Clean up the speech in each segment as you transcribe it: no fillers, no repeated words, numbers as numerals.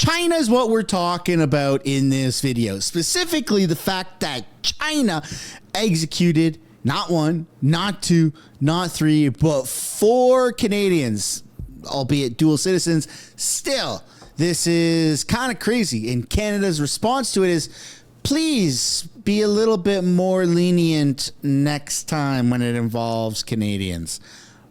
China is what we're talking about in this video. Specifically, the fact that China executed not one, not two, not three, but 4 Canadians, albeit dual citizens. Still, this is kind of crazy. And Canada's response to it is, please be a little bit more lenient next time when it involves Canadians.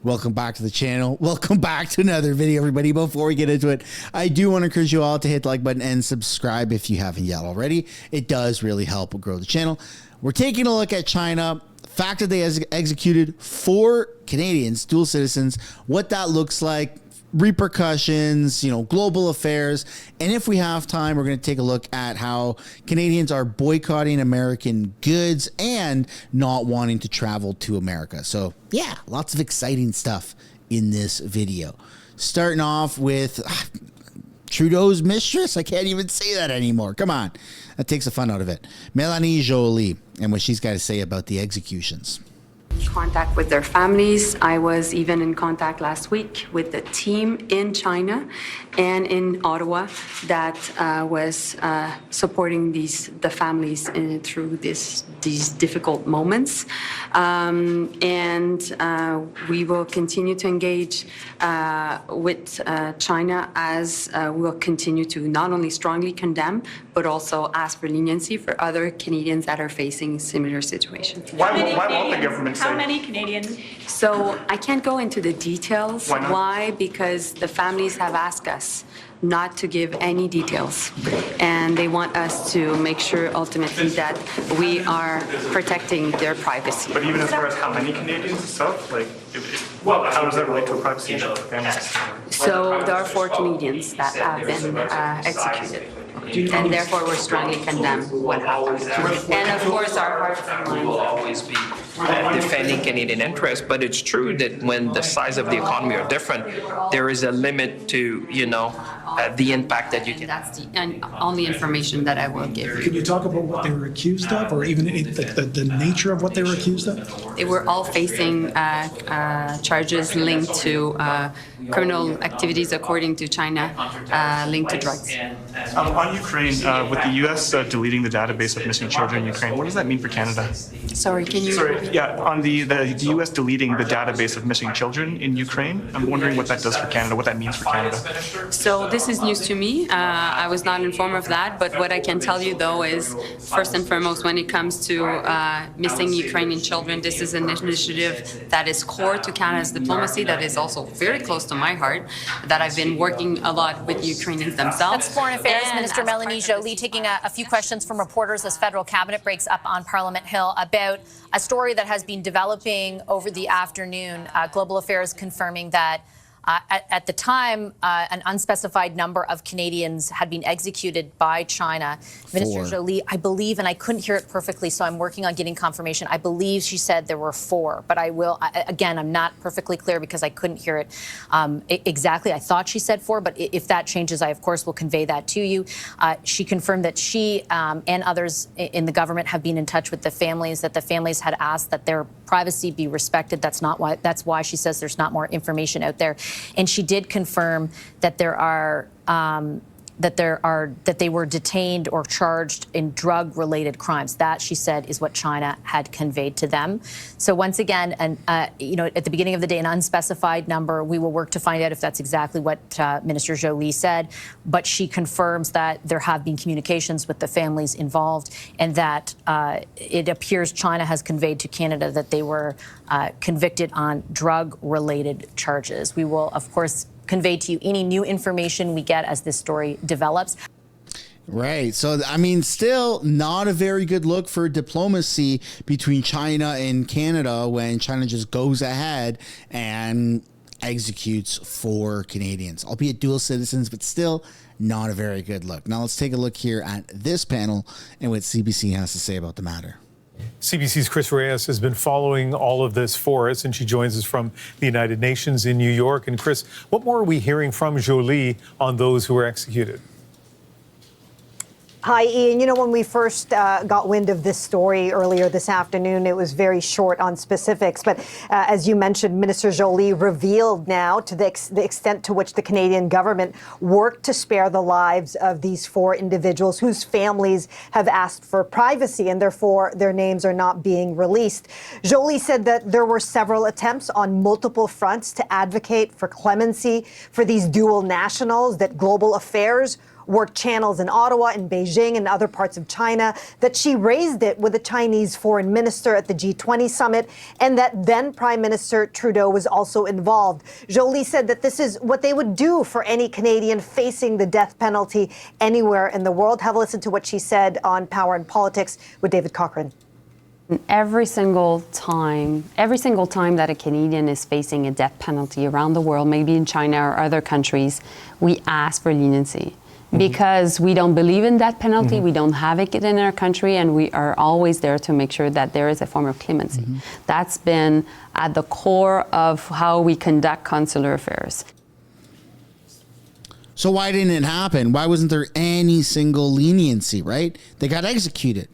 Welcome back to the channel. Welcome back to another video, everybody. Before we get into it, I do want to encourage you all to hit the like button and subscribe if you haven't yet already. It does really help grow the channel. We're taking a look at China. Fact that they executed 4 Canadians, dual citizens, what that looks like, repercussions, global affairs. And if we have time, we're going to take a look at how Canadians are boycotting American goods and not wanting to travel to America. So yeah, lots of exciting stuff in this video. Starting off with Trudeau's mistress. I can't even say that anymore. Come on. That takes the fun out of it. Mélanie Joly and what she's got to say about the executions. Contact with their families. I was even in contact last week with the team in China and in Ottawa that was supporting the families through these difficult moments. And we will continue to engage with China as we'll continue to not only strongly condemn, but also ask for leniency for other Canadians that are facing similar situations. Why won't the government say? How many Canadians? So I can't go into the details. Why not? Why? Because the families have asked us not to give any details. And they want us to make sure ultimately that we are protecting their privacy. But even as far as how many Canadians itself, how does that relate to a privacy issue for families? So there are 4 Canadians that have been executed. And therefore, we're strongly condemn what happened. And of course, our hearts and minds will always be defending Canadian interests. But it's true that when the size of the economy are different, there is a limit to, the impact that you can. That's the only information that I will give you. Can you talk about what they were accused of, or even the nature of what they were accused of? They were all facing charges linked to criminal activities, according to China, linked to drugs. On Ukraine, with the U.S. Deleting the database of missing children in Ukraine, what does that mean for Canada? Sorry, can you? Sorry, yeah, on the U.S. deleting the database of missing children in Ukraine, I'm wondering what that does for Canada, what that means for Canada. So this is news to me. I was not informed of that, but what I can tell you, though, is first and foremost, when it comes to missing Ukrainian children, this is an initiative that is core to Canada's diplomacy, that is also very close to my heart, that I've been working a lot with Ukrainians themselves. That's Foreign Affairs Minister Mélanie Joly taking a few questions from reporters as federal cabinet breaks up on Parliament Hill about a story that has been developing over the afternoon. Global Affairs confirming that at the time, an unspecified number of Canadians had been executed by China. Minister Joly, I believe, and I couldn't hear it perfectly, so I'm working on getting confirmation. I believe she said there were 4, but I will, again, I'm not perfectly clear because I couldn't hear it exactly. I thought she said 4, but if that changes, I, of course, will convey that to you. She confirmed that she and others in the government have been in touch with the families, that the families had asked that their privacy be respected. That's why she says there's not more information out there. And she did confirm that that they were detained or charged in drug-related crimes. That, she said, is what China had conveyed to them. So once again, at the beginning of the day, an unspecified number. We will work to find out if that's exactly what Minister Joly said. But she confirms that there have been communications with the families involved, and that it appears China has conveyed to Canada that they were convicted on drug-related charges. We will, of course, convey to you any new information we get as this story develops. Right. So, I mean, still not a very good look for diplomacy between China and Canada when China just goes ahead and executes 4 Canadians, albeit dual citizens, but still not a very good look. Now, let's take a look here at this panel and what CBC has to say about the matter. CBC's Chris Reyes has been following all of this for us, and she joins us from the United Nations in New York. And Chris, what more are we hearing from Joly on those who were executed? Hi, Ian. You know, when we first got wind of this story earlier this afternoon, it was very short on specifics. But as you mentioned, Minister Jolie revealed now to the extent to which the Canadian government worked to spare the lives of these 4 individuals whose families have asked for privacy and therefore their names are not being released. Jolie said that there were several attempts on multiple fronts to advocate for clemency for these dual nationals, that Global Affairs worked channels in Ottawa, in Beijing, and other parts of China, that she raised it with the Chinese foreign minister at the G20 summit, and that then Prime Minister Trudeau was also involved. Jolie said that this is what they would do for any Canadian facing the death penalty anywhere in the world. Have a listen to what she said on Power and Politics with David Cochrane. Every single time that a Canadian is facing a death penalty around the world, maybe in China or other countries, we ask for leniency. Because we don't believe in death penalty, we don't have it in our country, and we are always there to make sure that there is a form of clemency. That's been at the core of how we conduct consular affairs. So why didn't it happen? Why wasn't there any single leniency, right? They got executed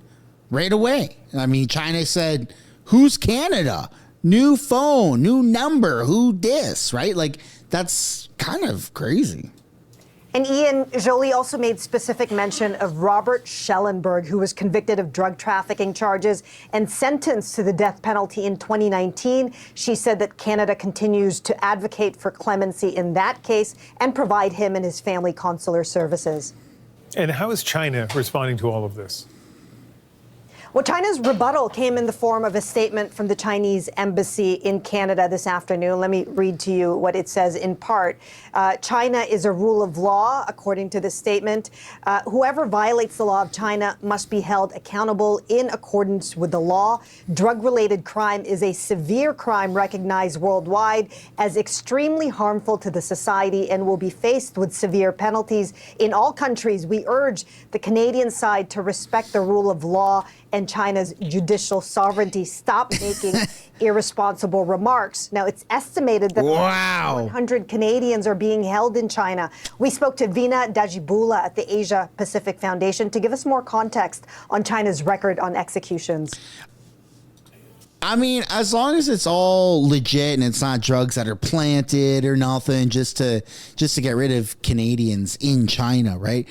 right away. I mean, China said, who's Canada? New phone, new number, who dis, right? Like, that's kind of crazy. And Ian, Jolie also made specific mention of Robert Schellenberg, who was convicted of drug trafficking charges and sentenced to the death penalty in 2019. She said that Canada continues to advocate for clemency in that case and provide him and his family consular services. And how is China responding to all of this? Well, China's rebuttal came in the form of a statement from the Chinese embassy in Canada this afternoon. Let me read to you what it says in part. China is a rule of law, according to the statement. Whoever violates the law of China must be held accountable in accordance with the law. Drug-related crime is a severe crime recognized worldwide as extremely harmful to the society and will be faced with severe penalties in all countries. We urge the Canadian side to respect the rule of law and China's judicial sovereignty. Stop making irresponsible remarks. Now, it's estimated that 100 Canadians are being held in China. We spoke to Veena Dajibula at the Asia Pacific Foundation to give us more context on China's record on executions. I mean, as long as it's all legit and it's not drugs that are planted or nothing, just to get rid of Canadians in China, right?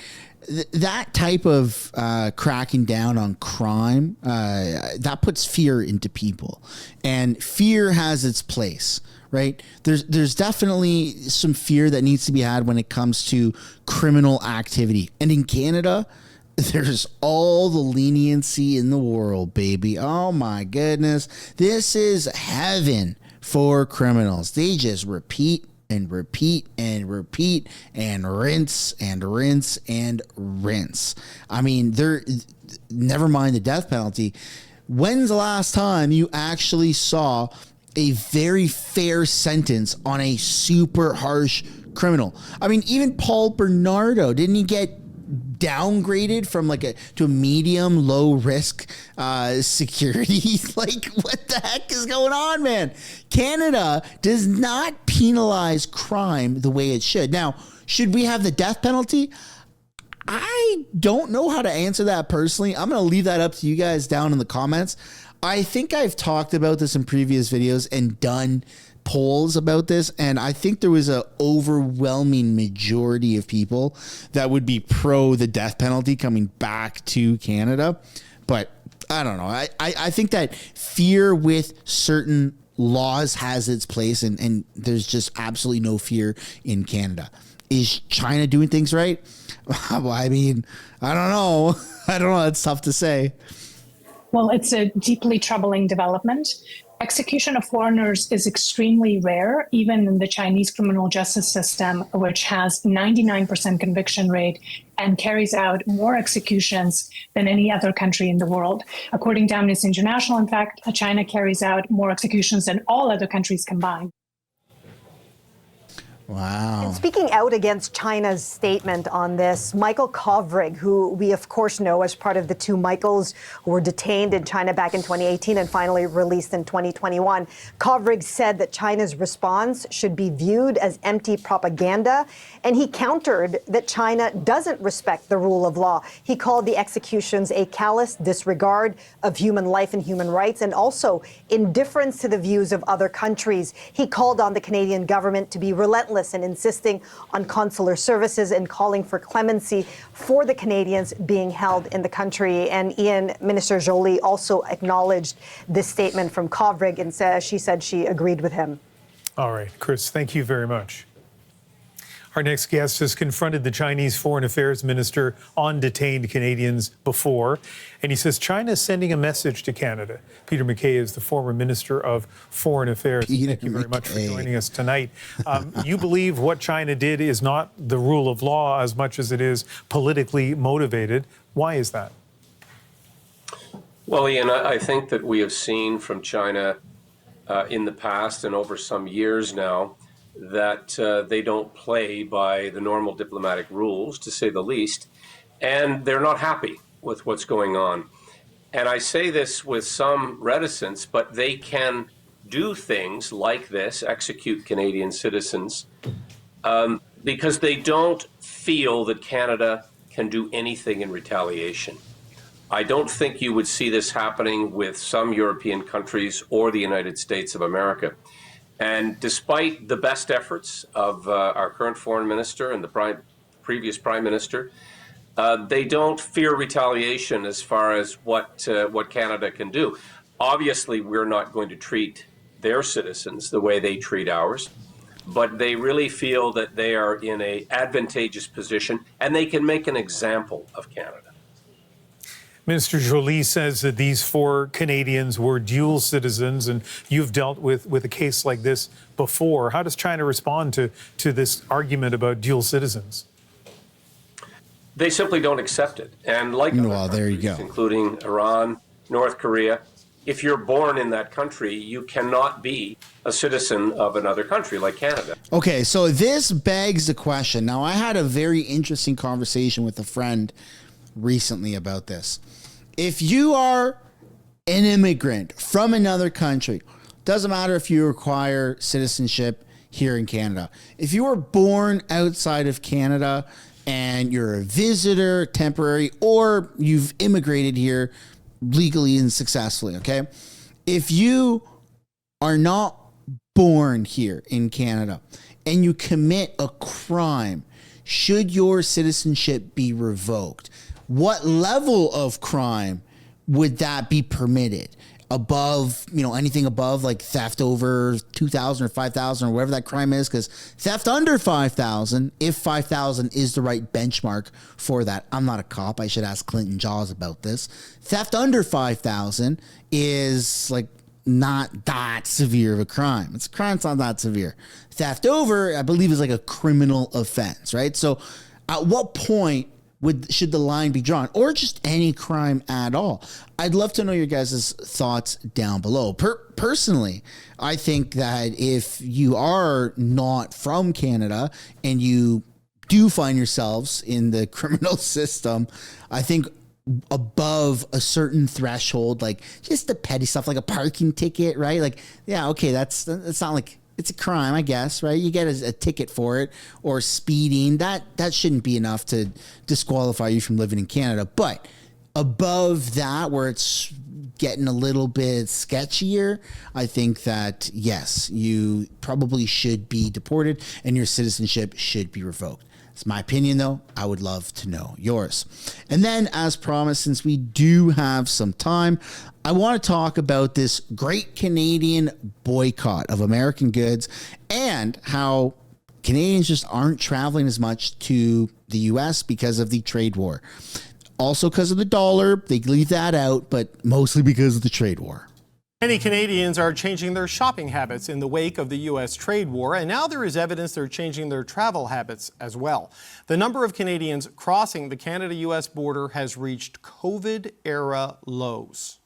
That type of cracking down on crime, that puts fear into people, and fear has its place, right? There's definitely some fear that needs to be had when it comes to criminal activity. And in Canada, there's all the leniency in the world, baby. Oh my goodness. This is heaven for criminals. They just repeat and repeat and repeat and rinse and rinse and rinse. I mean, never mind the death penalty. When's the last time you actually saw a very fair sentence on a super harsh criminal? I mean, even Paul Bernardo, didn't he get downgraded from to a medium low risk security? Like, what the heck is going on, man? Canada does not penalize crime the way it should. Now, should we have the death penalty? I don't know how to answer that personally. I'm going to leave that up to you guys down in the comments. I think I've talked about this in previous videos and done polls about this, and I think there was an overwhelming majority of people that would be pro the death penalty coming back to Canada. But I don't know. I think that fear with certain laws has its place, and there's just absolutely no fear in Canada. Is China doing things right? Well, I mean, I don't know. I don't know. It's tough to say. Well, it's a deeply troubling development. Execution of foreigners is extremely rare, even in the Chinese criminal justice system, which has 99% conviction rate and carries out more executions than any other country in the world. According to Amnesty International, in fact, China carries out more executions than all other countries combined. Wow. And speaking out against China's statement on this, Michael Kovrig, who we of course know as part of the two Michaels who were detained in China back in 2018 and finally released in 2021, Kovrig said that China's response should be viewed as empty propaganda, and he countered that China doesn't respect the rule of law. He called the executions a callous disregard of human life and human rights, and also indifference to the views of other countries. He called on the Canadian government to be relentless and insisting on consular services and calling for clemency for the Canadians being held in the country. And Ian, Minister Jolie also acknowledged this statement from Kovrig and she said she agreed with him. All right, Chris, thank you very much. Our next guest has confronted the Chinese Foreign Affairs Minister on detained Canadians before, and he says China is sending a message to Canada. Peter MacKay is the former Minister of Foreign Affairs. Thank you very much for joining us tonight. You believe what China did is not the rule of law as much as it is politically motivated. Why is that? Well, Ian, I think that we have seen from China in the past and over some years now that they don't play by the normal diplomatic rules, to say the least, and they're not happy with what's going on. And I say this with some reticence, but they can do things like this, execute Canadian citizens, because they don't feel that Canada can do anything in retaliation. I don't think you would see this happening with some European countries or the United States of America. And despite the best efforts of our current foreign minister and the previous prime minister, they don't fear retaliation as far as what Canada can do. Obviously, we're not going to treat their citizens the way they treat ours, but they really feel that they are in an advantageous position and they can make an example of Canada. Minister Jolie says that these 4 Canadians were dual citizens, and you've dealt with a case like this before. How does China respond to this argument about dual citizens? They simply don't accept it. And like well, there you go. Including Iran, North Korea, if you're born in that country, you cannot be a citizen of another country like Canada. Okay, so this begs the question. Now, I had a very interesting conversation with a friend recently about this. If you are an immigrant from another country, doesn't matter if you require citizenship here in Canada. If you were born outside of Canada and you're a visitor, temporary, or you've immigrated here legally and successfully, okay? If you are not born here in Canada and you commit a crime, should your citizenship be revoked? What level of crime would that be permitted? Above, anything above like theft over 2,000 or 5,000 or whatever that crime is, because theft under 5,000, if 5,000 is the right benchmark for that. I'm not a cop. I should ask Clinton Jaws about this. Theft under 5,000 is like not that severe of a crime. It's a crime. It's not that severe. Theft over, I believe, is like a criminal offense, right? So at what point should the line be drawn, or just any crime at all? I'd love to know your guys' thoughts down below. Personally, I think that if you are not from Canada and you do find yourselves in the criminal system, I think above a certain threshold, like just the petty stuff, like a parking ticket, right? Like, yeah, okay, that's not like, it's a crime, I guess, right? You get a ticket for it, or speeding. That shouldn't be enough to disqualify you from living in Canada. But above that, where it's getting a little bit sketchier, I think that, yes, you probably should be deported and your citizenship should be revoked. It's my opinion, though. I would love to know yours. And then, as promised, since we do have some time, I want to talk about this great Canadian boycott of American goods and how Canadians just aren't traveling as much to the U.S. because of the trade war. Also because of the dollar, they leave that out, but mostly because of the trade war. Many Canadians are changing their shopping habits in the wake of the U.S. trade war, and now there is evidence they're changing their travel habits as well. The number of Canadians crossing the Canada-U.S. border has reached COVID-era lows.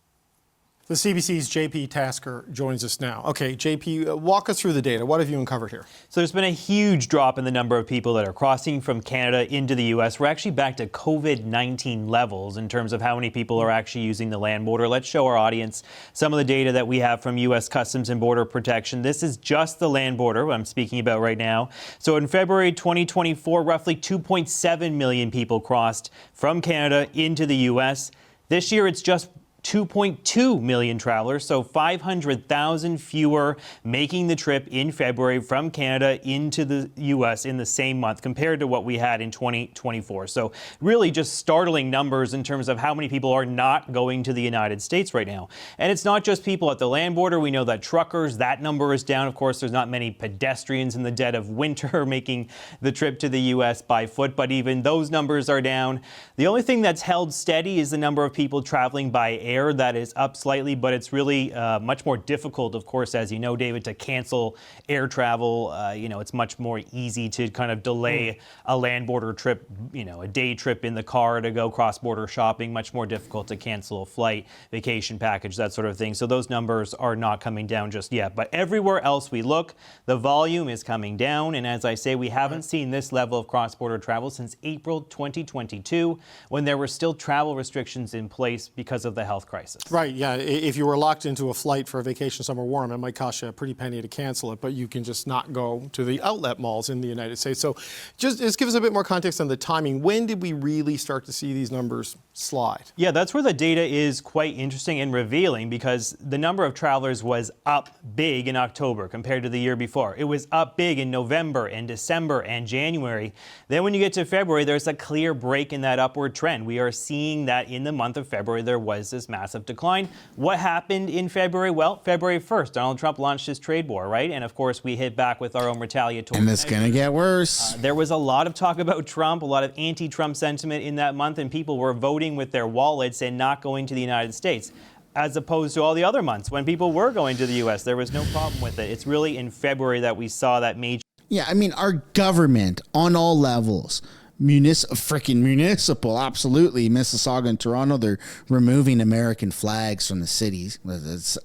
The CBC's JP Tasker joins us now. Okay, JP, walk us through the data. What have you uncovered here? So there's been a huge drop in the number of people that are crossing from Canada into the U.S. We're actually back to COVID-19 levels in terms of how many people are actually using the land border. Let's show our audience some of the data that we have from U.S. Customs and Border Protection. This is just the land border what I'm speaking about right now. So in February 2024, roughly 2.7 million people crossed from Canada into the U.S. This year, it's just 2.2 million travelers, so 500,000 fewer making the trip in February from Canada into the U.S. in the same month compared to what we had in 2024. So really just startling numbers in terms of how many people are not going to the United States right now. And it's not just people at the land border. We know that truckers, that number is down. Of course, there's not many pedestrians in the dead of winter making the trip to the U.S. by foot, but even those numbers are down. The only thing that's held steady is the number of people traveling by air. That is up slightly, but it's really much more difficult, of course, as you know, David, to cancel air travel. It's much more easy to kind of delay a land border trip, a day trip in the car to go cross-border shopping, much more difficult to cancel a flight, vacation package, that sort of thing. So those numbers are not coming down just yet. But everywhere else we look, the volume is coming down. And as I say, we haven't seen this level of cross-border travel since April 2022, when there were still travel restrictions in place because of the health crisis. Right, yeah. If you were locked into a flight for a vacation somewhere warm, it might cost you a pretty penny to cancel it, but you can just not go to the outlet malls in the United States. So just give us a bit more context on the timing. When did we really start to see these numbers slide? Yeah, that's where the data is quite interesting and revealing, because the number of travelers was up big in October compared to the year before. It was up big in November and December and January. Then when you get to February, there's a clear break in that upward trend. We are seeing that in the month of February, there was this massive decline. What happened in February? Well, February 1st, Donald Trump launched his trade war, right? And of course, we hit back with our own retaliatory. And it's going to get worse. There was a lot of talk about Trump, a lot of anti-Trump sentiment in that month, and people were voting with their wallets and not going to the United States, as opposed to all the other months when people were going to the U.S. There was no problem with it. It's really in February that we saw that major. Yeah, I mean, our government on all levels, municipal, absolutely. Mississauga and Toronto, they're removing American flags from the cities. It's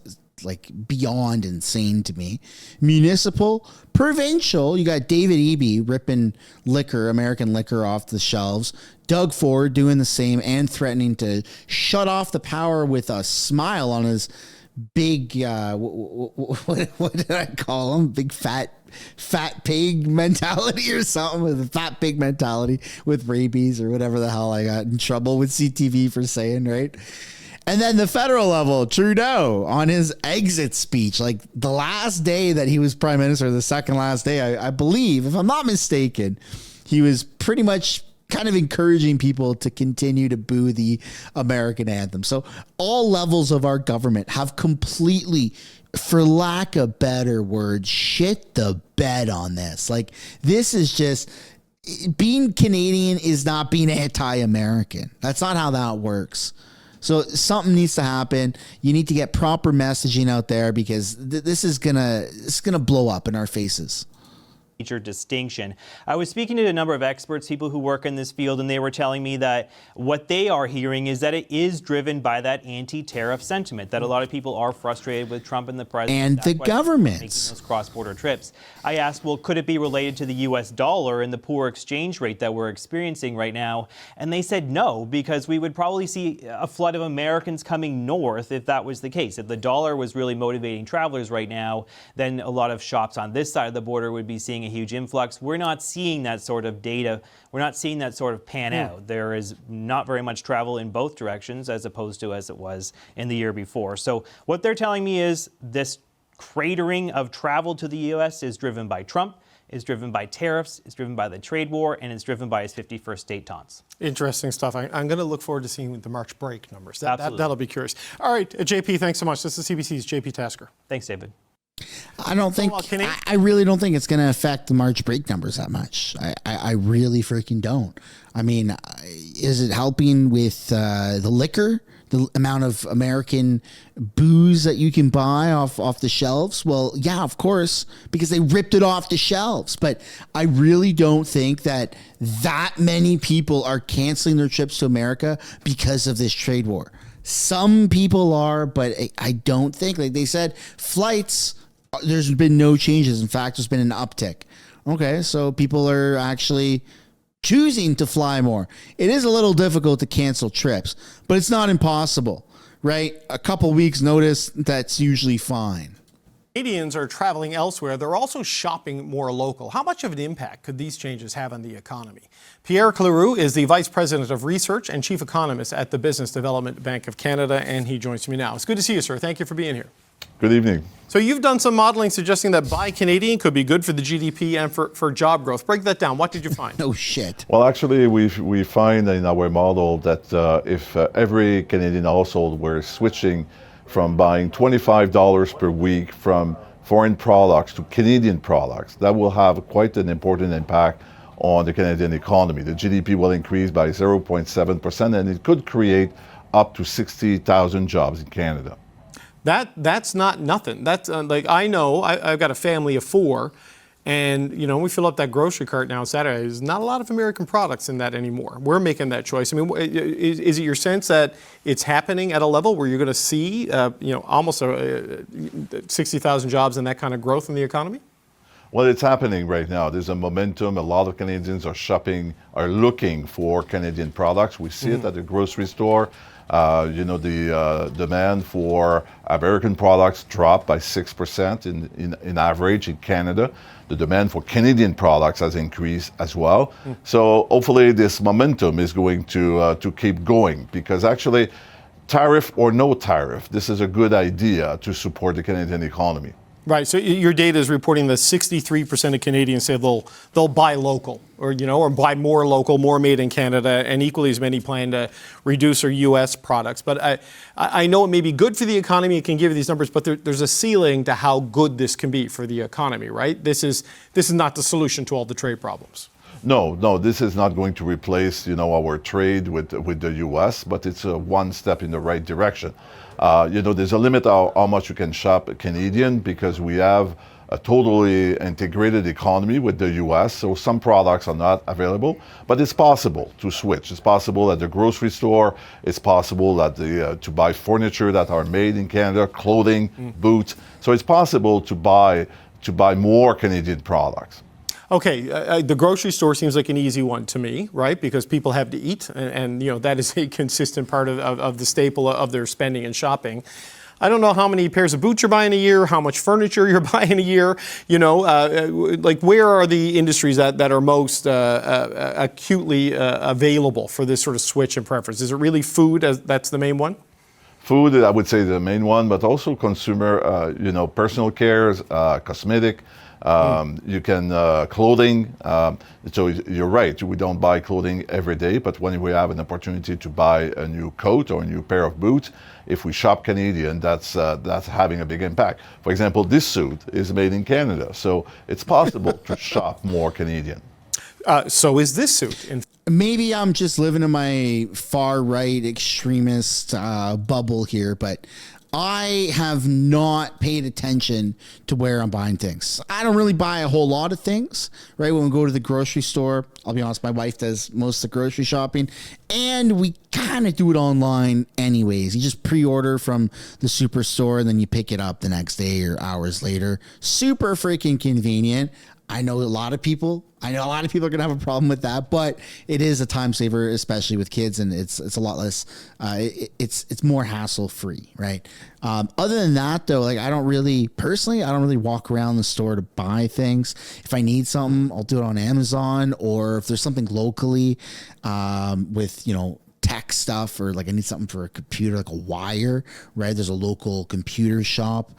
like beyond insane to me. Municipal, provincial, you got David Eby ripping American liquor off the shelves. Doug Ford doing the same and threatening to shut off the power with a smile on his big, what did I call him? Big fat pig mentality or something, with a fat pig mentality with rabies or whatever the hell I got in trouble with CTV for saying, right? And then the federal level, Trudeau on his exit speech, like the last day that he was prime minister, the second last day, I believe, if I'm not mistaken, he was pretty much kind of encouraging people to continue to boo the American anthem. So all levels of our government have completely, for lack of better words, shit the bed on this. Like, this is just, being Canadian is not being anti-American. That's not how that works. So something needs to happen. You need to get proper messaging out there, because this is gonna blow up in our faces. Major distinction. I was speaking to a number of experts, people who work in this field, and they were telling me that what they are hearing is that it is driven by that anti-tariff sentiment, that a lot of people are frustrated with Trump and the president. And the government making those cross-border trips. I asked, well, could it be related to the U.S. dollar and the poor exchange rate that we're experiencing right now? And they said no, because we would probably see a flood of Americans coming north if that was the case. If the dollar was really motivating travelers right now, then a lot of shops on this side of the border would be seeing a huge influx. We're not seeing that sort of data. We're not seeing that sort of pan out. There is not very much travel in both directions as opposed to as it was in the year before. So what they're telling me is this cratering of travel to the U.S. is driven by Trump, is driven by tariffs, is driven by the trade war, and it's driven by his 51st state taunts. Interesting stuff. I'm going to look forward to seeing the March break numbers. That'll be curious. All right, JP, thanks so much. This is CBC's JP Tasker. Thanks, David. I really don't think it's going to affect the March break numbers that much. I really freaking don't. I mean, is it helping with the liquor, the amount of American booze that you can buy off the shelves? Well, yeah, of course, because they ripped it off the shelves. But I really don't think that many people are canceling their trips to America because of this trade war. Some people are, but I don't think, like they said, flights, there's been no changes. In fact, there's been an uptick. Okay, so people are actually choosing to fly more. It is a little difficult to cancel trips, but it's not impossible, right? A couple weeks notice, that's usually fine. Canadians are traveling elsewhere. They're also shopping more local. How much of an impact could these changes have on the economy? Pierre Cleroux is the Vice President of Research and Chief Economist at the Business Development Bank of Canada, and he joins me now. It's good to see you, sir. Thank you for being here. Good evening. So you've done some modeling suggesting that Buy Canadian could be good for the GDP and for job growth. Break that down. What did you find? No shit. Well, actually, we find in our model that if every Canadian household were switching from buying $25 per week from foreign products to Canadian products, that will have quite an important impact on the Canadian economy. The GDP will increase by 0.7%, and it could create up to 60,000 jobs in Canada. That's not nothing. That's like, I know I've got a family of 4, and we fill up that grocery cart now on Saturday. There's not a lot of American products in that anymore. We're making that choice. I mean, is it your sense that it's happening at a level where you're going to see almost 60,000 jobs and that kind of growth in the economy? Well, it's happening right now. There's a momentum. A lot of Canadians are looking for Canadian products. We see it at the grocery store. The demand for American products dropped by 6% in average in Canada. The demand for Canadian products has increased as well. So hopefully this momentum is going to keep going, because actually, tariff or no tariff, this is a good idea to support the Canadian economy. Right. So your data is reporting that 63% of Canadians say they'll buy local, or buy more local, more made in Canada, and equally as many plan to reduce their U.S. products. But I know it may be good for the economy. It can give you these numbers, but there's a ceiling to how good this can be for the economy, right? This is not the solution to all the trade problems. No, this is not going to replace, our trade with the U.S., but it's one step in the right direction. There's a limit how much you can shop Canadian, because we have a totally integrated economy with the U.S., so some products are not available, but it's possible to switch. It's possible at the grocery store. It's possible to buy furniture that are made in Canada, clothing, boots. So it's possible to buy more Canadian products. Okay, the grocery store seems like an easy one to me, right? Because people have to eat, and that is a consistent part of the staple of their spending and shopping. I don't know how many pairs of boots you're buying a year, how much furniture you're buying a year. Like, where are the industries that are most acutely available for this sort of switch and preference? Is it really food? That's the main one? Food, I would say, the main one, but also consumer, personal care, cosmetic. You can clothing. So you're right. We don't buy clothing every day, but when we have an opportunity to buy a new coat or a new pair of boots, if we shop Canadian, that's having a big impact. For example, this suit is made in Canada, so it's possible to shop more Canadian. So is this suit. Maybe I'm just living in my far right extremist bubble here, but I have not paid attention to where I'm buying things. I don't really buy a whole lot of things, right? When we go to the grocery store, I'll be honest, my wife does most of the grocery shopping, and we kind of do it online anyways. You just pre-order from the superstore, and then you pick it up the next day or hours later. Super freaking convenient. I know a lot of people are going to have a problem with that, but it is a time saver, especially with kids, and it's a lot less. It's more hassle free, right? Other than that, though, like I don't really walk around the store to buy things. If I need something, I'll do it on Amazon, or if there's something locally with tech stuff, or like I need something for a computer, like a wire, right? There's a local computer shop.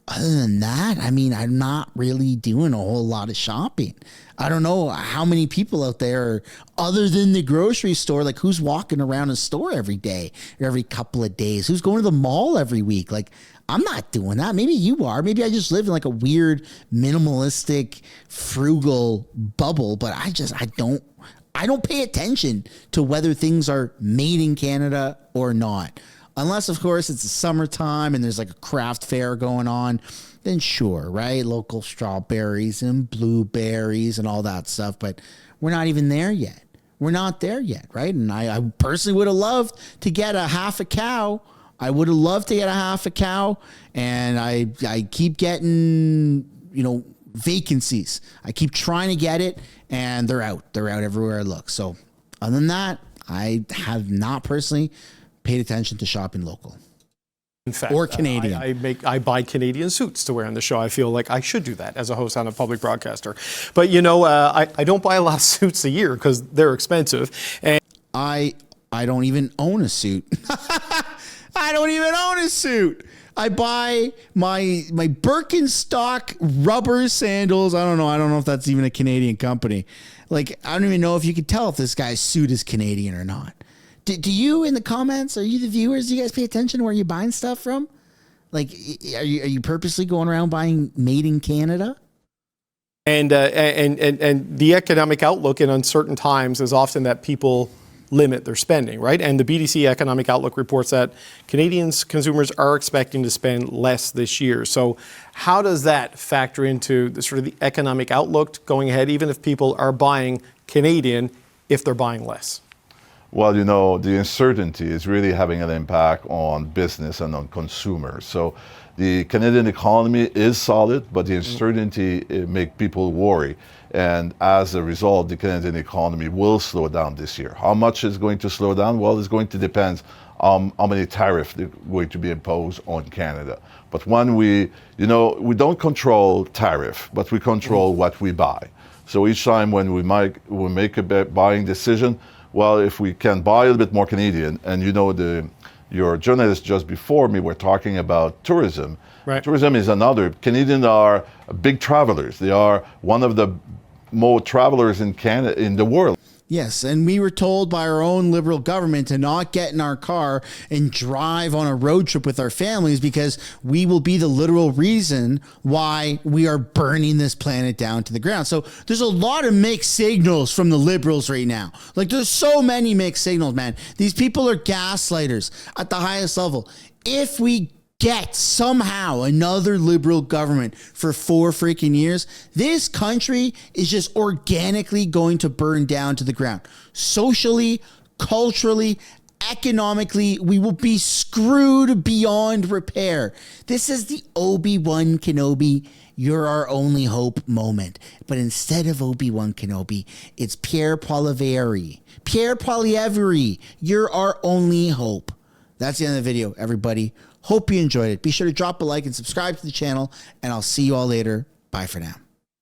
Other than that, I mean, I'm not really doing a whole lot of shopping. I don't know how many people out there, other than the grocery store, like who's walking around a store every day or every couple of days? Who's going to the mall every week? Like, I'm not doing that. Maybe you are. Maybe I just live in like a weird, minimalistic, frugal bubble, but I don't pay attention to whether things are made in Canada or not. Unless, of course, it's the summertime and there's like a craft fair going on, then sure, right? Local strawberries and blueberries and all that stuff. But we're not even there yet. We're not there yet, right? And I personally would have loved to get a half a cow I would have loved to get a half a cow, and I keep getting, vacancies. I keep trying to get it, and they're out. They're out everywhere I look. So other than that, I have not personally paid attention to shopping local. In fact, or Canadian. I buy Canadian suits to wear on the show. I feel like I should do that as a host on a public broadcaster. But I don't buy a lot of suits a year because they're expensive. And I don't even own a suit. I don't even own a suit. I buy my Birkenstock rubber sandals. I don't know if that's even a Canadian company. Like, I don't even know if you could tell if this guy's suit is Canadian or not. Do you in the comments, are you the viewers, do you guys pay attention to where you're buying stuff from? Like, are you purposely going around buying made in Canada? And the economic outlook in uncertain times is often that people limit their spending, right? And the BDC Economic Outlook reports that Canadians consumers are expecting to spend less this year. So how does that factor into the sort of the economic outlook going ahead, even if people are buying Canadian, if they're buying less? Well, the uncertainty is really having an impact on business and on consumers. So the Canadian economy is solid, but the uncertainty makes people worry. And as a result, the Canadian economy will slow down this year. How much is going to slow down? Well, it's going to depend on how many tariffs are going to be imposed on Canada. But when we don't control tariff, but we control what we buy. So each time when we make a buying decision, well, if we can buy a little bit more Canadian, and your journalists just before me were talking about tourism. Right. Tourism is another. Canadians are big travelers. They are one of the more travelers in Canada, in the world. Yes, and we were told by our own Liberal government to not get in our car and drive on a road trip with our families because we will be the literal reason why we are burning this planet down to the ground. So there's a lot of mixed signals from the Liberals right now. Like, there's so many mixed signals, man. These people are gaslighters at the highest level. If we get somehow another Liberal government for 4 freaking years, this country is just organically going to burn down to the ground. Socially, culturally, economically, we will be screwed beyond repair. This is the Obi-Wan Kenobi, you're our only hope moment. But instead of Obi-Wan Kenobi, it's Pierre Poilievre. Pierre Poilievre, you're our only hope. That's the end of the video, everybody. Hope you enjoyed it. Be sure to drop a like and subscribe to the channel, and I'll see you all later. Bye for now.